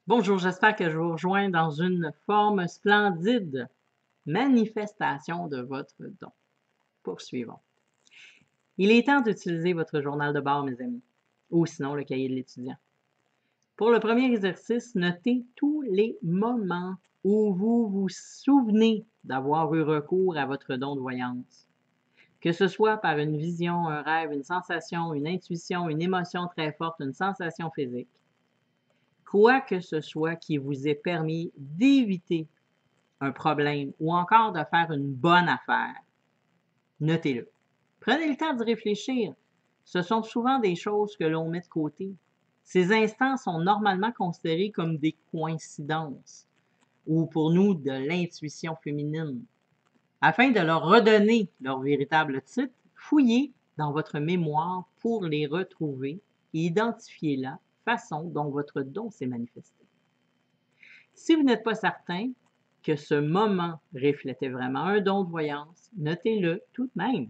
Bonjour, j'espère que je vous rejoins dans une forme splendide. Manifestation de votre don. Poursuivons. Il est temps d'utiliser votre journal de bord, mes amis, ou sinon le cahier de l'étudiant. Pour le premier exercice, notez tous les moments où vous vous souvenez d'avoir eu recours à votre don de voyance. Que ce soit par une vision, un rêve, une sensation, une intuition, une émotion très forte, une sensation physique. Quoi que ce soit qui vous ait permis d'éviter un problème ou encore de faire une bonne affaire, notez-le. Prenez le temps d'y réfléchir. Ce sont souvent des choses que l'on met de côté. Ces instants sont normalement considérés comme des coïncidences ou pour nous de l'intuition féminine. Afin de leur redonner leur véritable titre, fouillez dans votre mémoire pour les retrouver et identifier la façon dont votre don s'est manifesté. Si vous n'êtes pas certain que ce moment reflétait vraiment un don de voyance, notez-le tout de même.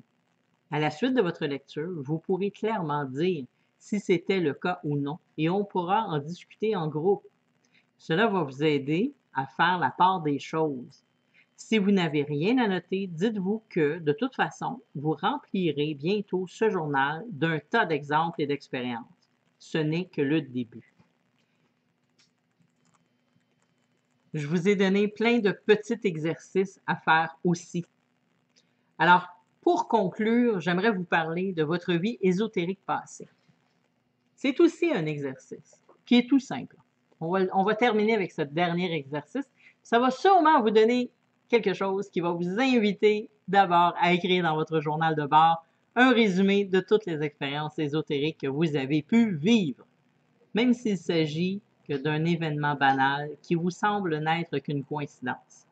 À la suite de votre lecture, vous pourrez clairement dire si c'était le cas ou non et on pourra en discuter en groupe. Cela va vous aider à faire la part des choses. Si vous n'avez rien à noter, dites-vous que, de toute façon, vous remplirez bientôt ce journal d'un tas d'exemples et d'expériences. Ce n'est que le début. Je vous ai donné plein de petits exercices à faire aussi. Alors, pour conclure, j'aimerais vous parler de votre vie ésotérique passée. C'est aussi un exercice qui est tout simple. On va terminer avec ce dernier exercice. Ça va sûrement vous donner quelque chose qui va vous inviter d'abord à écrire dans votre journal de bord un résumé de toutes les expériences ésotériques que vous avez pu vivre, même s'il s'agit que d'un événement banal qui vous semble n'être qu'une coïncidence.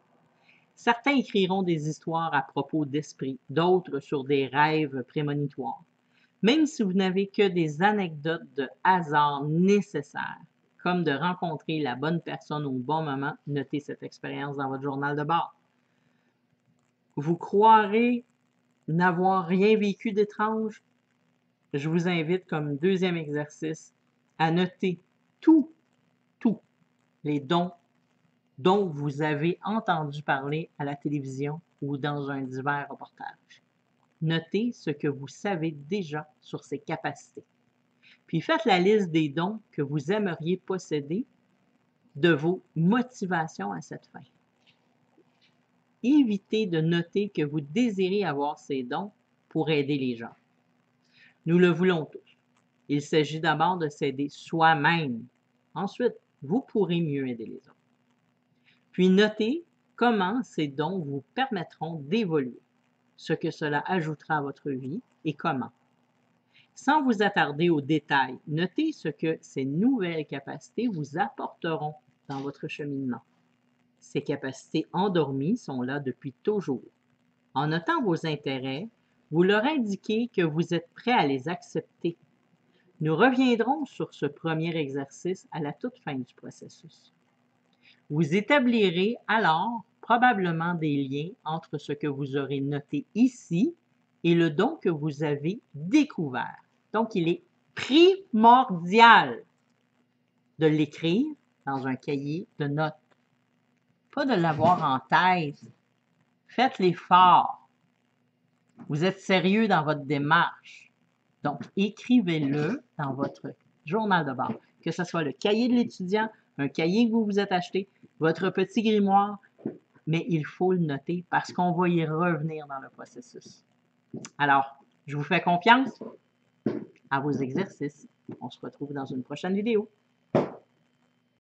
Certains écriront des histoires à propos d'esprits, d'autres sur des rêves prémonitoires. Même si vous n'avez que des anecdotes de hasard nécessaires, comme de rencontrer la bonne personne au bon moment, notez cette expérience dans votre journal de bord. Vous croirez n'avoir rien vécu d'étrange? Je vous invite comme deuxième exercice à noter tous les dons dont vous avez entendu parler à la télévision ou dans un divers reportage. Notez ce que vous savez déjà sur ces capacités. Puis faites la liste des dons que vous aimeriez posséder, de vos motivations à cette fin. Évitez de noter que vous désirez avoir ces dons pour aider les gens. Nous le voulons tous. Il s'agit d'abord de s'aider soi-même. Ensuite, vous pourrez mieux aider les autres. Puis notez comment ces dons vous permettront d'évoluer, ce que cela ajoutera à votre vie et comment. Sans vous attarder aux détails, notez ce que ces nouvelles capacités vous apporteront dans votre cheminement. Ces capacités endormies sont là depuis toujours. En notant vos intérêts, vous leur indiquez que vous êtes prêt à les accepter. Nous reviendrons sur ce premier exercice à la toute fin du processus. Vous établirez alors probablement des liens entre ce que vous aurez noté ici et le don que vous avez découvert. Donc, il est primordial de l'écrire dans un cahier de notes, pas de l'avoir en tête. Faites l'effort. Vous êtes sérieux dans votre démarche. Donc, écrivez-le dans votre journal de bord, que ce soit le cahier de l'étudiant, un cahier que vous vous êtes acheté, votre petit grimoire, mais il faut le noter parce qu'on va y revenir dans le processus. Alors, je vous fais confiance à vos exercices. On se retrouve dans une prochaine vidéo.